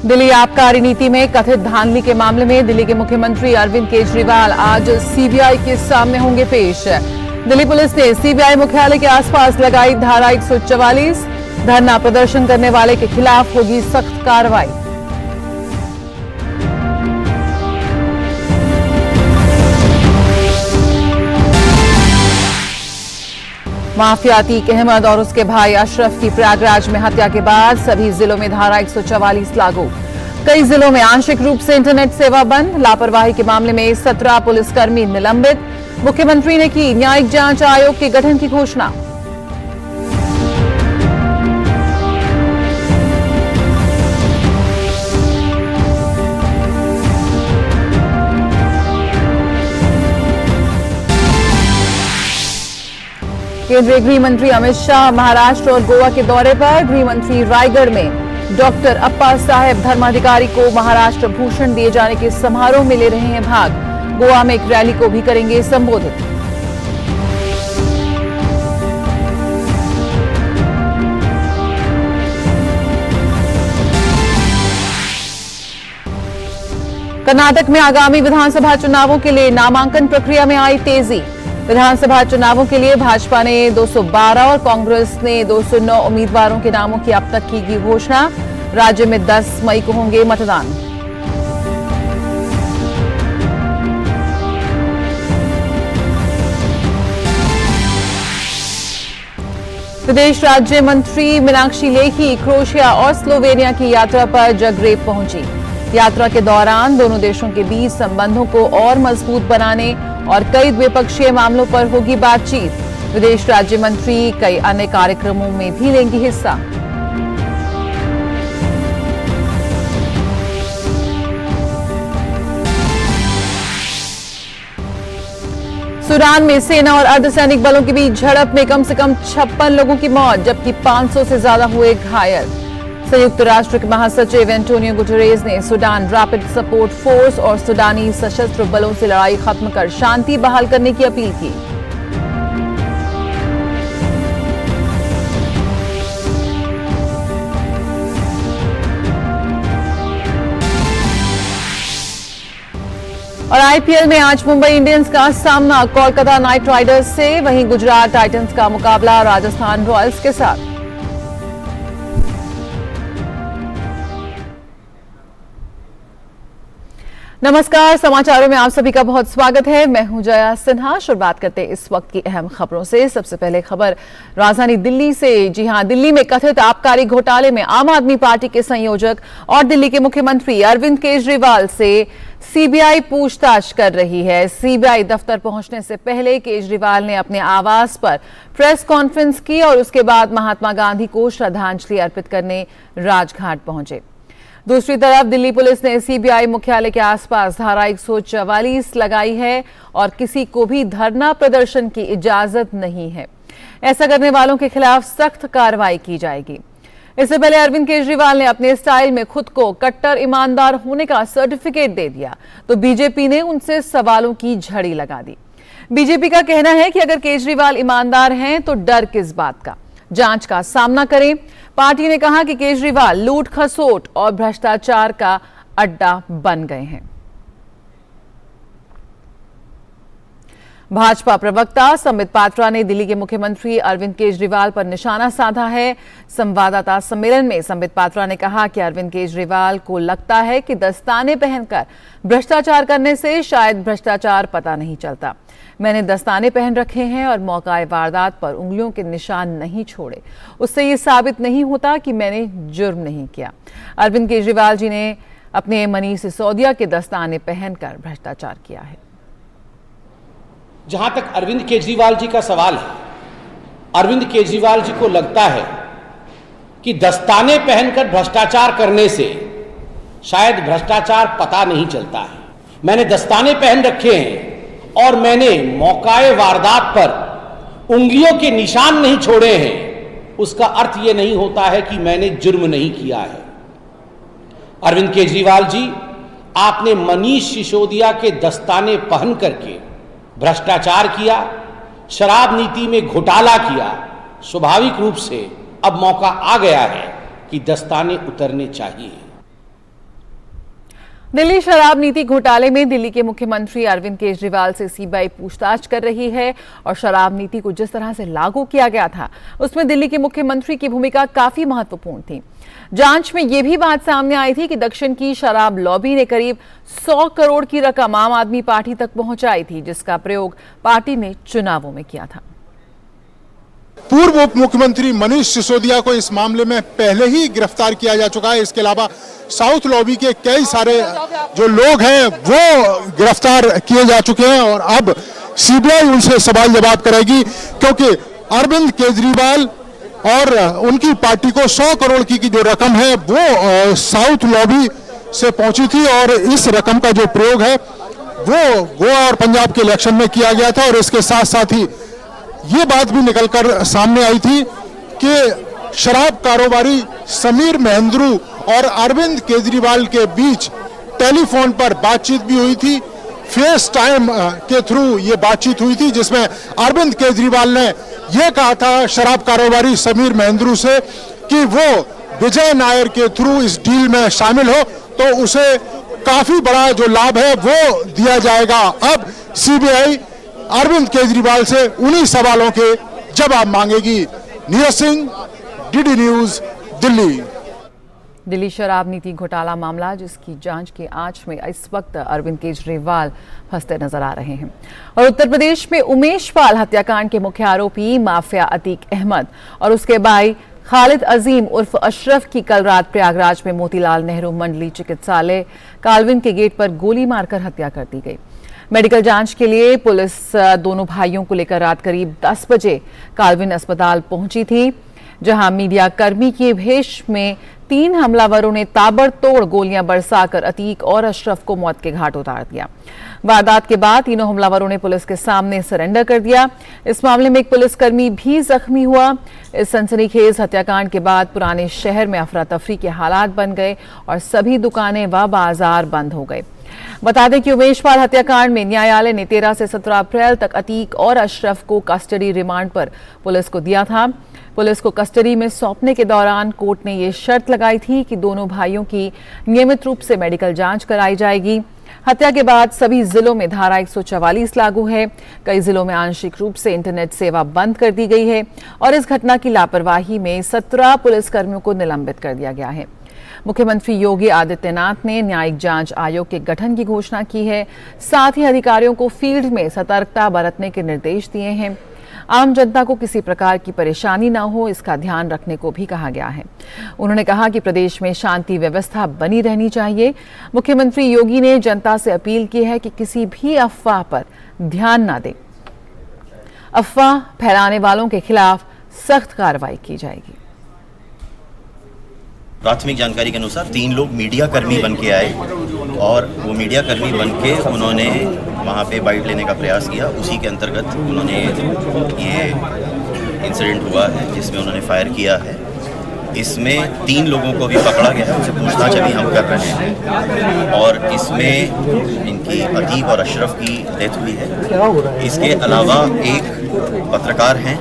दिल्ली आबकारी नीति में कथित धांधली के मामले में दिल्ली के मुख्यमंत्री अरविंद केजरीवाल आज सीबीआई के सामने होंगे पेश। दिल्ली पुलिस ने सीबीआई मुख्यालय के आसपास लगाई धारा 144। धरना प्रदर्शन करने वाले के खिलाफ होगी सख्त कार्रवाई। माफिया अतीक अहमद और उसके भाई अशरफ की प्रयागराज में हत्या के बाद सभी जिलों में धारा 144 लागू। कई जिलों में आंशिक रूप से इंटरनेट सेवा बंद। लापरवाही के मामले में 17 पुलिसकर्मी निलंबित। मुख्यमंत्री ने की न्यायिक जांच आयोग के गठन की घोषणा। केंद्रीय गृह मंत्री अमित शाह महाराष्ट्र और गोवा के दौरे पर। गृह मंत्री रायगढ़ में डॉक्टर अप्पा साहेब धर्माधिकारी को महाराष्ट्र भूषण दिए जाने के समारोह में ले रहे हैं भाग। गोवा में एक रैली को भी करेंगे संबोधित। कर्नाटक में आगामी विधानसभा चुनावों के लिए नामांकन प्रक्रिया में आई तेजी। विधानसभा चुनावों के लिए भाजपा ने 212 और कांग्रेस ने 209 उम्मीदवारों के नामों की अब तक की घोषणा। राज्य में 10 मई को होंगे मतदान। विदेश राज्य मंत्री मीनाक्षी लेखी क्रोएशिया और स्लोवेनिया की यात्रा पर जगरेब पहुंची। यात्रा के दौरान दोनों देशों के बीच संबंधों को और मजबूत बनाने और कई द्विपक्षीय मामलों पर होगी बातचीत। विदेश राज्य मंत्री कई अन्य कार्यक्रमों में भी लेंगी हिस्सा। सूडान में सेना और अर्धसैनिक बलों के बीच झड़प में कम से कम 56 लोगों की मौत, जबकि 500 से ज्यादा हुए घायल। संयुक्त राष्ट्र के महासचिव एंटोनियो गुटेरेस ने सूडान रैपिड सपोर्ट फोर्स और सूडानी सशस्त्र बलों से लड़ाई खत्म कर शांति बहाल करने की अपील की। और आईपीएल में आज मुंबई इंडियंस का सामना कोलकाता नाइट राइडर्स से, वहीं गुजरात टाइटंस का मुकाबला राजस्थान रॉयल्स के साथ। नमस्कार, समाचारों में आप सभी का बहुत स्वागत है। मैं हूं जया सिन्हा। शुरुआत करते हैं इस वक्त की अहम खबरों से। सबसे पहले खबर राजधानी दिल्ली से। जी हां, दिल्ली में कथित आबकारी घोटाले में आम आदमी पार्टी के संयोजक और दिल्ली के मुख्यमंत्री अरविंद केजरीवाल से सीबीआई पूछताछ कर रही है। सीबीआई दफ्तर पहुंचने से पहले केजरीवाल ने अपने आवास पर प्रेस कॉन्फ्रेंस की और उसके बाद महात्मा गांधी को श्रद्धांजलि अर्पित करने राजघाट पहुंचे। दूसरी तरफ दिल्ली पुलिस ने सीबीआई मुख्यालय के आसपास धारा 144 लगाई है और किसी को भी धरना प्रदर्शन की इजाजत नहीं है। ऐसा करने वालों के खिलाफ सख्त कार्रवाई की जाएगी। इससे पहले अरविंद केजरीवाल ने अपने स्टाइल में खुद को कट्टर ईमानदार होने का सर्टिफिकेट दे दिया, तो बीजेपी ने उनसे सवालों की झड़ी लगा दी। बीजेपी का कहना है कि अगर केजरीवाल ईमानदार हैं तो डर किस बात का, जांच का सामना करें। पार्टी ने कहा कि केजरीवाल लूट खसोट और भ्रष्टाचार का अड्डा बन गए हैं। भाजपा प्रवक्ता संबित पात्रा ने दिल्ली के मुख्यमंत्री अरविंद केजरीवाल पर निशाना साधा है। संवाददाता सम्मेलन में संबित पात्रा ने कहा कि अरविंद केजरीवाल को लगता है कि दस्ताने पहनकर भ्रष्टाचार करने से शायद भ्रष्टाचार पता नहीं चलता। मैंने दस्ताने पहन रखे हैं और मौकाए वारदात पर उंगलियों के निशान नहीं छोड़े, उससे ये साबित नहीं होता कि मैंने जुर्म नहीं किया। अरविंद केजरीवाल जी ने अपने मनीष सिसोदिया के दस्ताने पहनकर भ्रष्टाचार किया है। जहां तक अरविंद केजरीवाल जी का सवाल है, अरविंद केजरीवाल जी को लगता है कि दस्ताने पहनकर भ्रष्टाचार करने से शायद भ्रष्टाचार पता नहीं चलता है। मैंने दस्ताने पहन रखे हैं और मैंने मौकाए वारदात पर उंगलियों के निशान नहीं छोड़े हैं, उसका अर्थ यह नहीं होता है कि मैंने जुर्म नहीं किया है। अरविंद केजरीवाल जी, आपने मनीष सिसोदिया के दस्ताने पहन करके भ्रष्टाचार किया, शराब नीति में घोटाला किया। स्वाभाविक रूप से अब मौका आ गया है कि दस्ताने उतरने चाहिए। दिल्ली शराब नीति घोटाले में दिल्ली के मुख्यमंत्री अरविंद केजरीवाल से सीबीआई पूछताछ कर रही है और शराब नीति को जिस तरह से लागू किया गया था उसमें दिल्ली के मुख्यमंत्री की भूमिका काफी महत्वपूर्ण थी। जांच में यह भी बात सामने आई थी कि दक्षिण की शराब लॉबी ने करीब 100 करोड़ की रकम आम आदमी पार्टी तक पहुंचाई थी, जिसका प्रयोग पार्टी ने चुनावों में किया था। पूर्व उप मुख्यमंत्री मनीष सिसोदिया को इस मामले में पहले ही गिरफ्तार किया जा चुका है। इसके अलावा साउथ लॉबी के कई सारे जो लोग हैं वो गिरफ्तार किए जा चुके हैं और अब सीबीआई उनसे सवाल जवाब करेगी, क्योंकि अरविंद केजरीवाल और उनकी पार्टी को 100 करोड़ की जो रकम है वो साउथ लॉबी से पहुंची थी और इस रकम का जो प्रयोग है वो गोवा और पंजाब के इलेक्शन में किया गया था। और इसके साथ साथ ही ये बात भी निकलकर सामने आई थी कि शराब कारोबारी समीर महेंद्रू और अरविंद केजरीवाल के बीच टेलीफोन पर बातचीत भी हुई थी, फेस टाइम के थ्रू ये बातचीत हुई थी, जिसमें अरविंद केजरीवाल ने यह कहा था शराब कारोबारी समीर महेंद्रू से कि वो विजय नायर के थ्रू इस डील में शामिल हो तो उसे काफी बड़ा जो लाभ है वो दिया जाएगा। अब सीबीआई अरविंद केजरीवाल से उन्हीं सवालों के जवाब मांगेगी। Neeraj Singh, DD News, Delhi. दिल्ली शराब नीति घोटाला मामला जिसकी जांच की आंच में इस वक्त अरविंद केजरीवाल फंसते नजर आ रहे हैं। और उत्तर प्रदेश में उमेश पाल हत्याकांड के मुख्य आरोपी माफिया अतीक अहमद और उसके भाई खालिद अजीम उर्फ अशरफ की कल रात प्रयागराज में मोतीलाल नेहरू मंडली चिकित्सालय काल्विन के गेट पर गोली मारकर हत्या कर दी गई। मेडिकल जांच के लिए पुलिस दोनों भाइयों को लेकर रात करीब 10 बजे काल्विन अस्पताल पहुंची थी, जहां मीडिया कर्मी के भेष में 3 हमलावरों ने ताबड़तोड़ गोलियां बरसाकर अतीक और अशरफ को मौत के घाट उतार दिया। वारदात के बाद तीनों हमलावरों ने पुलिस के सामने सरेंडर कर दिया। इस मामले में एक पुलिसकर्मी भी जख्मी हुआ। इस सनसनीखेज हत्याकांड के बाद पुराने शहर में अफरा तफरी के हालात बन गए और सभी दुकानें व बाजार बंद हो गए। बता दें कि उमेश पाल हत्याकांड में न्यायालय ने 13 से 17 अप्रैल तक अतीक और अशरफ को कस्टडी रिमांड पर पुलिस को दिया था। पुलिस को कस्टडी में सौंपने के दौरान कोर्ट ने ये शर्त लगाई थी कि दोनों भाइयों की नियमित रूप से मेडिकल जांच कराई जाएगी। हत्या के बाद सभी जिलों में धारा 144 लागू है। कई जिलों में आंशिक रूप से इंटरनेट सेवा बंद कर दी गई है और इस घटना की लापरवाही में 17 पुलिसकर्मियों को निलंबित कर दिया गया है। मुख्यमंत्री योगी आदित्यनाथ ने न्यायिक जांच आयोग के गठन की घोषणा की है। साथ ही अधिकारियों को फील्ड में सतर्कता बरतने के निर्देश दिए हैं। आम जनता को किसी प्रकार की परेशानी न हो, इसका ध्यान रखने को भी कहा गया है। उन्होंने कहा कि प्रदेश में शांति व्यवस्था बनी रहनी चाहिए। मुख्यमंत्री योगी ने जनता से अपील की है कि किसी भी अफवाह पर ध्यान न दें। अफवाह फैलाने वालों के खिलाफ सख्त कार्रवाई की जाएगी। प्राथमिक जानकारी के अनुसार 3 लोग मीडिया कर्मी बन के आए और वो मीडिया कर्मी बन के उन्होंने वहाँ पे बाइट लेने का प्रयास किया। उसी के अंतर्गत उन्होंने ये इंसिडेंट हुआ है जिसमें उन्होंने फायर किया है। इसमें 3 लोगों को भी पकड़ा गया है, उनसे पूछताछ अभी हम कर रहे हैं और इसमें इनकी अतीक और अशरफ की डेथ हुई है। इसके अलावा एक पत्रकार हैं,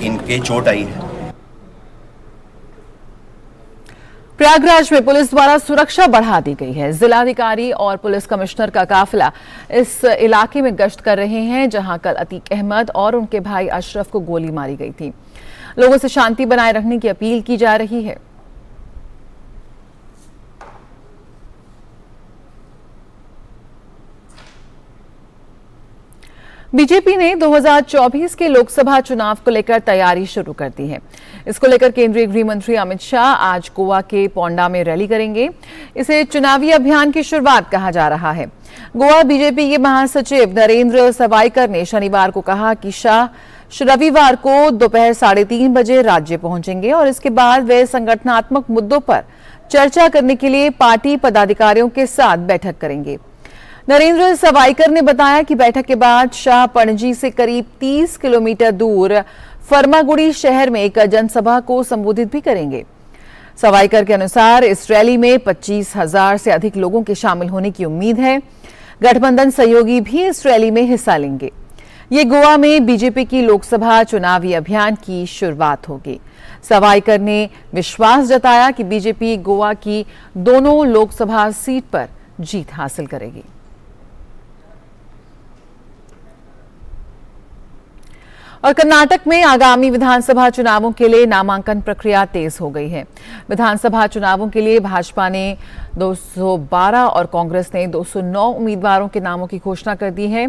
इनके चोट आई है। प्रयागराज में पुलिस द्वारा सुरक्षा बढ़ा दी गई है। जिलाधिकारी और पुलिस कमिश्नर का काफिला इस इलाके में गश्त कर रहे हैं, जहां कल अतीक अहमद और उनके भाई अशरफ को गोली मारी गई थी। लोगों से शांति बनाए रखने की अपील की जा रही है। बीजेपी ने 2024 के लोकसभा चुनाव को लेकर तैयारी शुरू कर दी है। इसको लेकर केंद्रीय गृह मंत्री अमित शाह आज गोवा के पोंडा में रैली करेंगे। इसे चुनावी अभियान की शुरुआत कहा जा रहा है। गोवा बीजेपी के महासचिव नरेंद्र सवाईकर ने शनिवार को कहा कि शाह रविवार को दोपहर 3:30 बजे राज्य पहुंचेंगे और इसके बाद वे संगठनात्मक मुद्दों पर चर्चा करने के लिए पार्टी पदाधिकारियों के साथ बैठक करेंगे। नरेंद्र सवाईकर ने बताया कि बैठक के बाद शाह पणजी से करीब 30 किलोमीटर दूर फर्मागुड़ी शहर में एक जनसभा को संबोधित भी करेंगे। सवाईकर के अनुसार इस रैली में 25,000 से अधिक लोगों के शामिल होने की उम्मीद है। गठबंधन सहयोगी भी इस रैली में हिस्सा लेंगे। ये गोवा में बीजेपी की लोकसभा चुनावी अभियान की शुरुआत होगी। सवाईकर ने विश्वास जताया कि बीजेपी गोवा की दोनों लोकसभा सीट पर जीत हासिल करेगी। और कर्नाटक में आगामी विधानसभा चुनावों के लिए नामांकन प्रक्रिया तेज हो गई है। विधानसभा चुनावों के लिए भाजपा ने 212 और कांग्रेस ने 209 उम्मीदवारों के नामों की घोषणा कर दी है।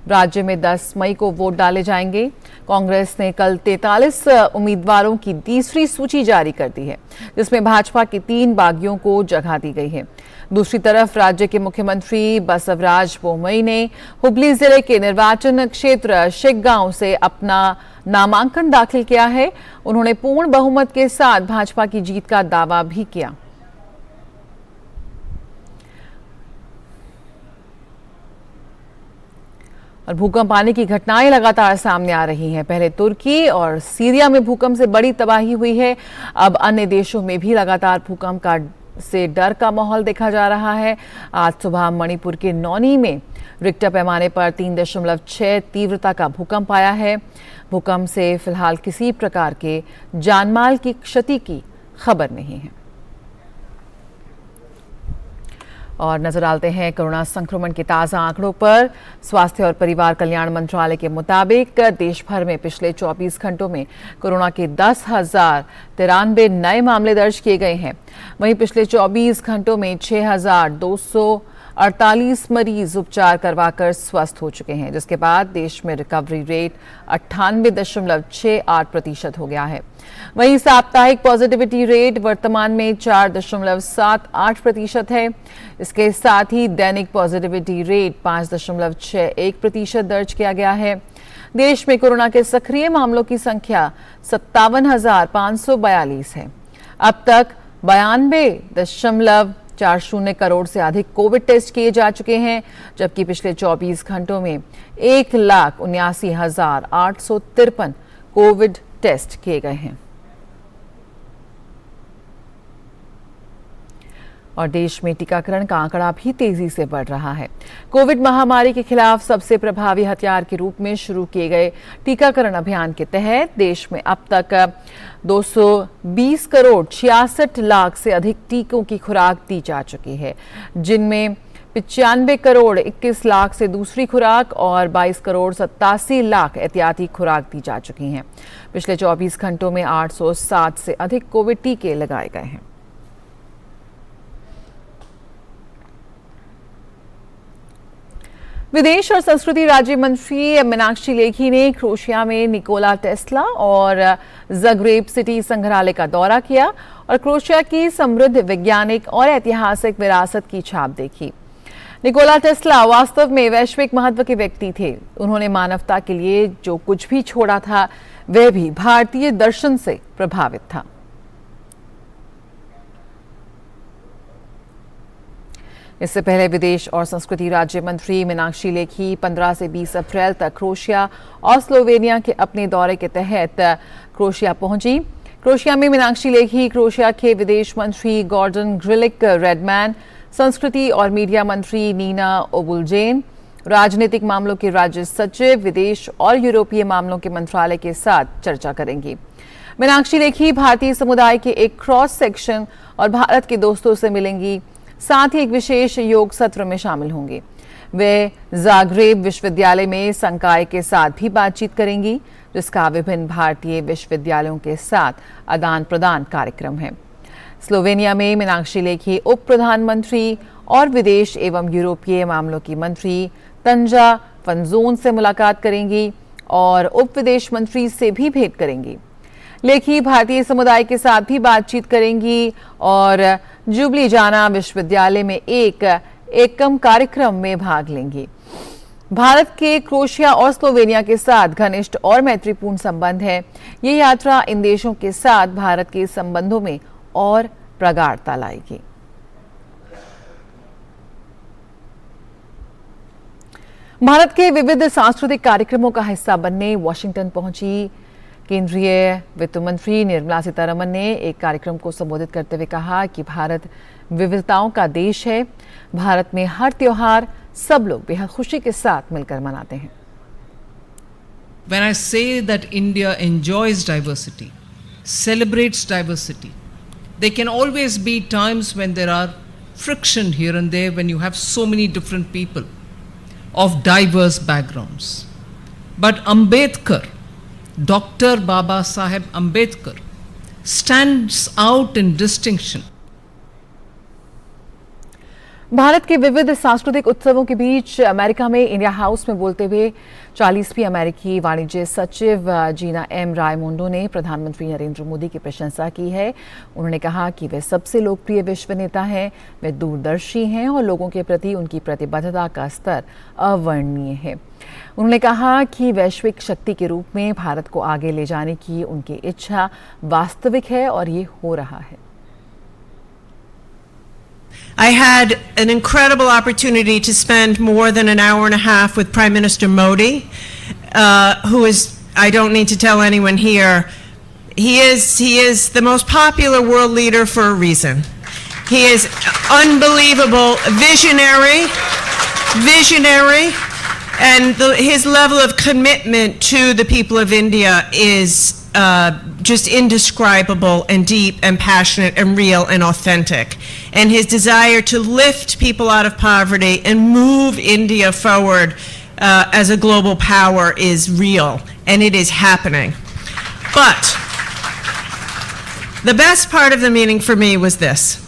राज्य में 10 मई को वोट डाले जाएंगे। कांग्रेस ने कल 43 उम्मीदवारों की तीसरी सूची जारी कर दी है, जिसमें भाजपा के 3 बागियों को जगह दी गई है। दूसरी तरफ राज्य के मुख्यमंत्री बसवराज बोम्मई ने हुबली जिले के निर्वाचन क्षेत्र शिग्गांव से अपना नामांकन दाखिल किया है। उन्होंने पूर्ण बहुमत के साथ भाजपा की जीत का दावा भी किया। और भूकंप आने की घटनाएं लगातार सामने आ रही हैं। पहले तुर्की और सीरिया में भूकंप से बड़ी तबाही हुई है। अब अन्य देशों में भी लगातार भूकंप से डर का माहौल देखा जा रहा है। आज सुबह मणिपुर के नौनी में रिक्टर पैमाने पर 3.6 तीव्रता का भूकंप आया है। भूकंप से फिलहाल किसी प्रकार के जानमाल की क्षति की खबर नहीं है। और नजर डालते हैं कोरोना संक्रमण के ताजा आंकड़ों पर। स्वास्थ्य और परिवार कल्याण मंत्रालय के मुताबिक देश भर में पिछले 24 घंटों में कोरोना के 10,093 नए मामले दर्ज किए गए हैं। वहीं पिछले 24 घंटों में 6,248 मरीज उपचार करवाकर स्वस्थ हो चुके हैं, जिसके बाद देश में रिकवरी रेट 98.68% हो गया है। वहीं साप्ताहिक पॉजिटिविटी रेट वर्तमान में 4.78% है। इसके साथ ही दैनिक पॉजिटिविटी रेट 5.61% दर्ज किया गया है। देश में कोरोना के सक्रिय मामलों की संख्या 57,542 है। अब तक 92.40 करोड़ से अधिक कोविड टेस्ट किए जा चुके हैं, जबकि पिछले 24 घंटों में 1,79,853 कोविड टेस्ट किए गए हैं। और देश में टीकाकरण का आंकड़ा भी तेजी से बढ़ रहा है। कोविड महामारी के खिलाफ सबसे प्रभावी हथियार के रूप में शुरू किए गए टीकाकरण अभियान के तहत देश में अब तक 220 करोड़ 66 लाख से अधिक टीकों की खुराक दी जा चुकी है, जिनमें 95 करोड़ 21 लाख से दूसरी खुराक और 22 करोड़ 87 लाख एहतियाती खुराक दी जा चुकी हैं। पिछले 24 घंटों में 807 से अधिक कोविड टीके लगाए गए हैं। विदेश और संस्कृति राज्य मंत्री मीनाक्षी लेखी ने क्रोएशिया में निकोला टेस्ला और ज़ग्रेब सिटी संग्रहालय का दौरा किया और क्रोएशिया की समृद्ध वैज्ञानिक और ऐतिहासिक विरासत की छाप देखी। निकोला टेस्ला वास्तव में वैश्विक महत्व के व्यक्ति थे। उन्होंने मानवता के लिए जो कुछ भी छोड़ा था, वह भी भारतीय दर्शन से प्रभावित था। इससे पहले विदेश और संस्कृति राज्य मंत्री मीनाक्षी लेखी 15 से 20 अप्रैल तक क्रोएशिया और स्लोवेनिया के अपने दौरे के तहत क्रोएशिया पहुंची। क्रोएशिया में मीनाक्षी लेखी क्रोएशिया के विदेश मंत्री गॉर्डन ग्रिलिक रेडमैन, संस्कृति और मीडिया मंत्री नीना ओबुलजेन, राजनीतिक मामलों के राज्य सचिव, विदेश और यूरोपीय मामलों के मंत्रालय के साथ चर्चा करेंगी। मीनाक्षी लेखी भारतीय समुदाय के एक क्रॉस सेक्शन और भारत के दोस्तों से मिलेंगी, साथ ही एक विशेष योग सत्र में शामिल होंगे। वे ज़ाग्रेब विश्वविद्यालय में संकाय के साथ भी बातचीत करेंगी, जिसका विभिन्न भारतीय विश्वविद्यालयों के साथ आदान प्रदान कार्यक्रम है। स्लोवेनिया में मीनाक्षी लेखी उप प्रधानमंत्री और विदेश एवं यूरोपीय मामलों की मंत्री तंजा फंजोन से मुलाकात करेंगी और उप विदेश मंत्री से भी भेंट करेंगी। लेखी भारतीय समुदाय के साथ भी बातचीत करेंगी और जुबलीजाना विश्वविद्यालय में एक एकम कार्यक्रम में भाग लेंगी। भारत के क्रोएशिया और स्लोवेनिया के साथ घनिष्ठ और मैत्रीपूर्ण संबंध है। ये यात्रा इन देशों के साथ भारत के संबंधों में और प्रगाढ़ता लाएगी। भारत के विविध सांस्कृतिक कार्यक्रमों का हिस्सा बनने वॉशिंगटन पहुंची केंद्रीय वित्त मंत्री निर्मला सीतारमण ने एक कार्यक्रम को संबोधित करते हुए कहा कि भारत विविधताओं का देश है। भारत में हर त्योहार सब लोग बेहद खुशी के साथ मिलकर मनाते हैं। When I say that India enjoys diversity, celebrates diversity, there can always be times when there are friction here and there when you have so many different people of diverse backgrounds. But Ambedkar, Dr. Baba Saheb Ambedkar, stands out in distinction. Bharat के विविध सांस्कृतिक उत्सवों के बीच America में India house में बोलते हुए 40वीं अमेरिकी वाणिज्य सचिव जीना एम रायमोंडो ने प्रधानमंत्री नरेंद्र मोदी की प्रशंसा की है। उन्होंने कहा कि वे सबसे लोकप्रिय विश्व नेता हैं, वे दूरदर्शी हैं और लोगों के प्रति उनकी प्रतिबद्धता का स्तर अवर्णनीय है। उन्होंने कहा कि वैश्विक शक्ति के रूप में भारत को आगे ले जाने की उनकी इच्छा वास्तविक है और ये हो रहा है। I had an incredible opportunity to spend more than an hour and a half with Prime Minister Modi, who is, I don't need to tell anyone here, he is the most popular world leader for a reason. He is unbelievable, visionary, and his level of commitment to the people of India is just indescribable and deep and passionate and real and authentic. And his desire to lift people out of poverty and move India forward as a global power is real, and it is happening. But the best part of the meeting for me was this.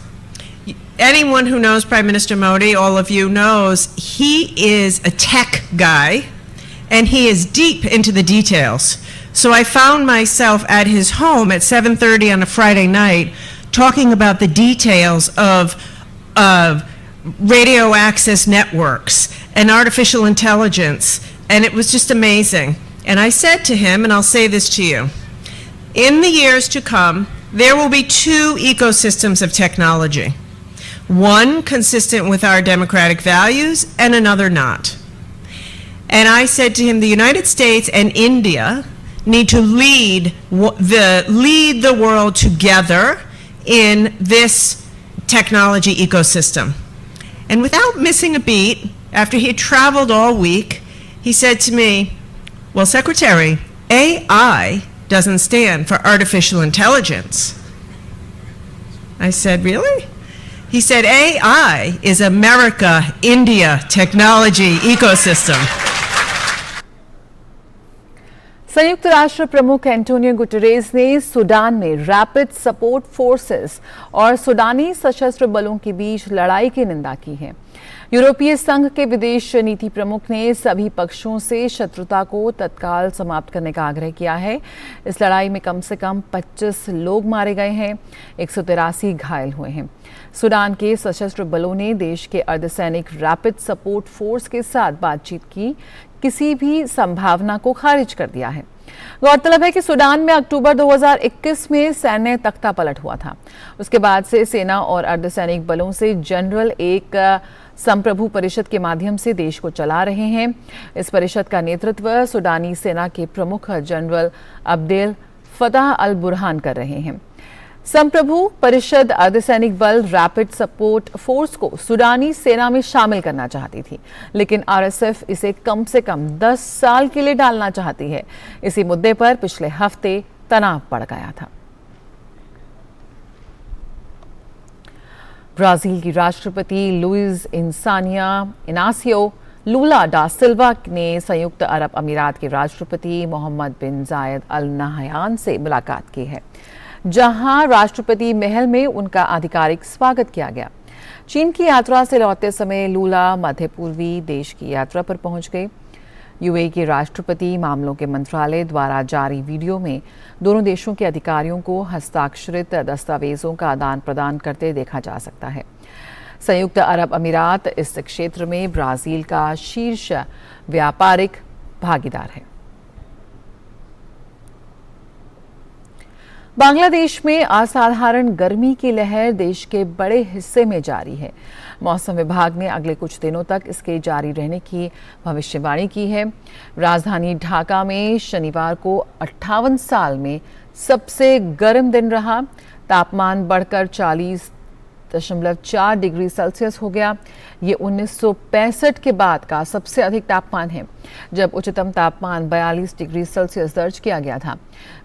Anyone who knows Prime Minister Modi, all of you knows, he is a tech guy and he is deep into the details. So I found myself at his home at 7:30 on a Friday night talking about the details of radio access networks and artificial intelligence, and it was just amazing. And I said to him, and I'll say this to you, in the years to come, there will be two ecosystems of technology. One consistent with our democratic values and another not. And I said to him, the United States and India need to lead the world together in this technology ecosystem. And without missing a beat, after he had traveled all week, he said to me, well, Secretary, AI doesn't stand for artificial intelligence. I said, really? He said, AI is America-India technology ecosystem. संयुक्त राष्ट्र प्रमुख Antonio Guterres ने Sudan में rapid support forces और सूडानी सशस्त्र बलों के बीच लड़ाई की निंदा की है। यूरोपीय संघ के विदेश नीति प्रमुख ने सभी पक्षों से शत्रुता को तत्काल समाप्त करने का आग्रह किया है। इस लड़ाई में कम से कम 25 लोग मारे गए हैं, 183 घायल हुए हैं। सूडान के सशस्त्र बलों ने देश के अर्धसैनिक रैपिड सपोर्ट फोर्स के साथ बातचीत की किसी भी संभावना को खारिज कर दिया है। गौरतलब है कि सूडान में अक्टूबर 2021 में सैन्य तख्ता पलट हुआ था। उसके बाद से सेना और अर्धसैनिक बलों से जनरल एक संप्रभु परिषद के माध्यम से देश को चला रहे हैं। इस परिषद का नेतृत्व सूडानी सेना के प्रमुख जनरल अब्देल फताह अल बुरहान कर रहे हैं। संप्रभु परिषद अर्धसैनिक बल रैपिड सपोर्ट फोर्स को सूडानी सेना में शामिल करना चाहती थी, लेकिन आरएसएफ इसे कम से कम 10 साल के लिए डालना चाहती है। इसी मुद्दे पर पिछले हफ्ते तनाव बढ़ गया था। ब्राजील की राष्ट्रपति लुइस इनासियो लूला डा सिल्वा ने संयुक्त अरब अमीरात के राष्ट्रपति मोहम्मद बिन जायद अल नहयान से मुलाकात की है, जहां राष्ट्रपति महल में उनका आधिकारिक स्वागत किया गया। चीन की यात्रा से लौटते समय लूला मध्य पूर्वी देश की यात्रा पर पहुंच गए। यूएई के राष्ट्रपति मामलों के मंत्रालय द्वारा जारी वीडियो में दोनों देशों के अधिकारियों को हस्ताक्षरित दस्तावेजों का आदान प्रदान करते देखा जा सकता है। संयुक्त अरब अमीरात इस क्षेत्र में ब्राजील का शीर्ष व्यापारिक भागीदार है। बांग्लादेश में असाधारण गर्मी की लहर देश के बड़े हिस्से में जारी है। मौसम विभाग ने अगले कुछ दिनों तक इसके जारी रहने की भविष्यवाणी की है। राजधानी ढाका में शनिवार को 58 साल में सबसे गर्म दिन रहा। तापमान बढ़कर 40.4 डिग्री सेल्सियस हो गया। ये 1965 के बाद का सबसे अधिक तापमान है, जब उच्चतम तापमान 42 डिग्री सेल्सियस दर्ज किया गया था।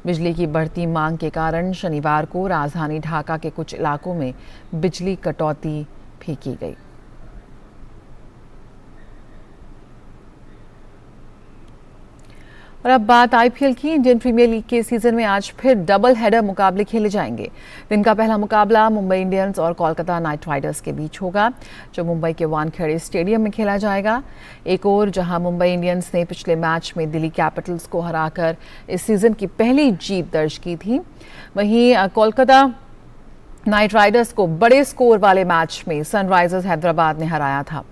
बिजली की बढ़ती मांग के कारण शनिवार को राजधानी ढाका के कुछ इलाकों में बिजली कटौती भी की गई। और अब बात आईपीएल की। इंडियन प्रीमियर लीग के सीजन में आज फिर डबल हेडर मुकाबले खेले जाएंगे। दिन का पहला मुकाबला मुंबई इंडियंस और कोलकाता नाइट राइडर्स के बीच होगा, जो मुंबई के वानखेड़े स्टेडियम में खेला जाएगा। एक और जहां मुंबई इंडियंस ने पिछले मैच में दिल्ली कैपिटल्स को हराकर इस सीजन की पहली जीत दर्ज की थी, वहीं कोलकाता नाइट राइडर्स को बड़े स्कोर वाले मैच में सनराइजर्स हैदराबाद ने हराया था।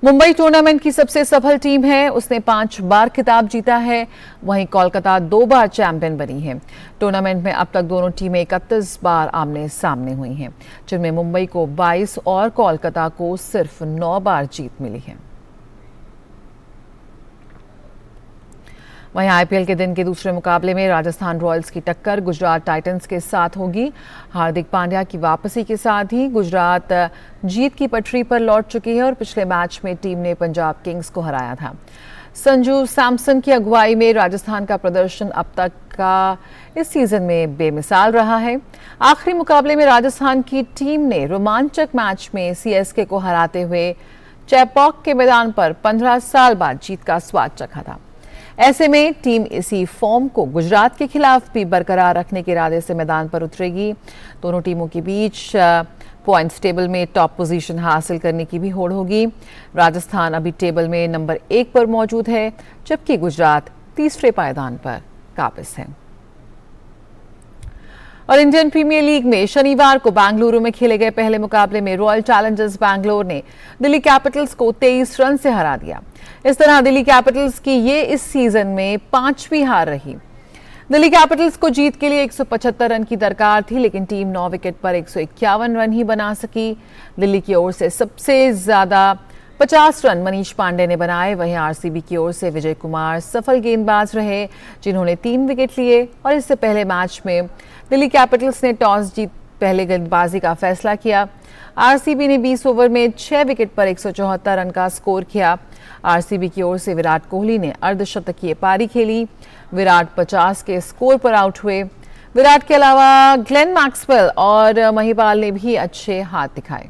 मुंबई टूर्नामेंट की सबसे सफल टीम है, उसने 5 बार खिताब जीता है, वहीं कोलकाता 2 बार चैंपियन बनी है। टूर्नामेंट में अब तक दोनों टीमें 31 बार आमने सामने हुई हैं, जिनमें मुंबई को 22 और कोलकाता को सिर्फ 9 बार जीत मिली है। वहीं आईपीएल के दिन के दूसरे मुकाबले में राजस्थान रॉयल्स की टक्कर गुजरात टाइटंस के साथ होगी। हार्दिक पांड्या की वापसी के साथ ही गुजरात जीत की पटरी पर लौट चुकी है और पिछले मैच में टीम ने पंजाब किंग्स को हराया था। संजू सैमसन की अगुवाई में राजस्थान का प्रदर्शन अब तक का इस सीजन में बेमिसाल रहा है। आखिरी मुकाबले में राजस्थान की टीम ने रोमांचक मैच में सीएसके को हराते हुए चेपॉक के मैदान पर 15 साल बाद जीत का स्वाद चखा था। ऐसे में टीम इसी फॉर्म को गुजरात के खिलाफ भी बरकरार रखने के इरादे से मैदान पर उतरेगी। दोनों टीमों के बीच पॉइंट्स टेबल में टॉप पोजीशन हासिल करने की भी होड़ होगी। राजस्थान अभी टेबल में नंबर 1 पर मौजूद है, जबकि गुजरात तीसरे पायदान पर काबिज है। और इंडियन प्रीमियर लीग में शनिवार को बेंगलुरु में खेले गए पहले मुकाबले में रॉयल चैलेंजर्स बैंगलोर ने दिल्ली कैपिटल्स को 23 रन से हरा दिया। इस तरह दिल्ली कैपिटल्स की ये इस सीजन में 5वीं हार रही। दिल्ली कैपिटल्स को जीत के लिए 175 रन की दरकार थी, लेकिन टीम 9 विकेट पर 151 रन ही बना सकी। दिल्ली की ओर से सबसे ज्यादा 50 रन मनीष पांडे ने बनाए, वहीं आरसीबी की ओर से विजय कुमार सफल गेंदबाज रहे, जिन्होंने 3 विकेट लिए। और इससे पहले मैच में दिल्ली कैपिटल्स ने टॉस जीत पहले गेंदबाजी का फैसला किया। आरसीबी ने 20 ओवर में 6 विकेट पर 174 रन का स्कोर किया। आरसीबी की ओर से विराट कोहली ने अर्धशतकीय पारी खेली। विराट 50 के स्कोर पर आउट हुए। विराट के अलावा ग्लेन मैक्सवेल और महिपाल ने भी अच्छे हाथ दिखाए।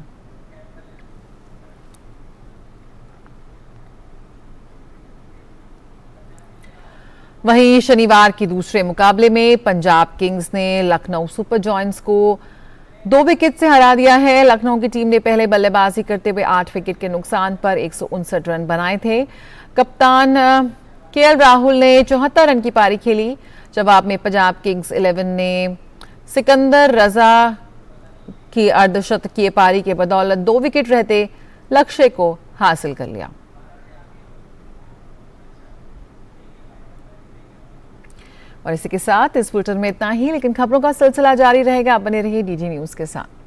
वहीं शनिवार के दूसरे मुकाबले में पंजाब किंग्स ने लखनऊ सुपर जायंट्स को 2 विकेट से हरा दिया है। लखनऊ की टीम ने पहले बल्लेबाजी करते हुए 8 विकेट के नुकसान पर 159 रन बनाए थे। कप्तान केएल राहुल ने 74 रन की पारी खेली। जवाब में पंजाब किंग्स 11 ने सिकंदर रजा की अर्धशतकीय पारी के बदौलत 2 विकेट रहते लक्ष्य को हासिल कर लिया। और इसी के साथ इस बुलेटिन में इतना ही, लेकिन खबरों का सिलसिला जारी रहेगा। आप बने रहिए डीडी न्यूज के साथ।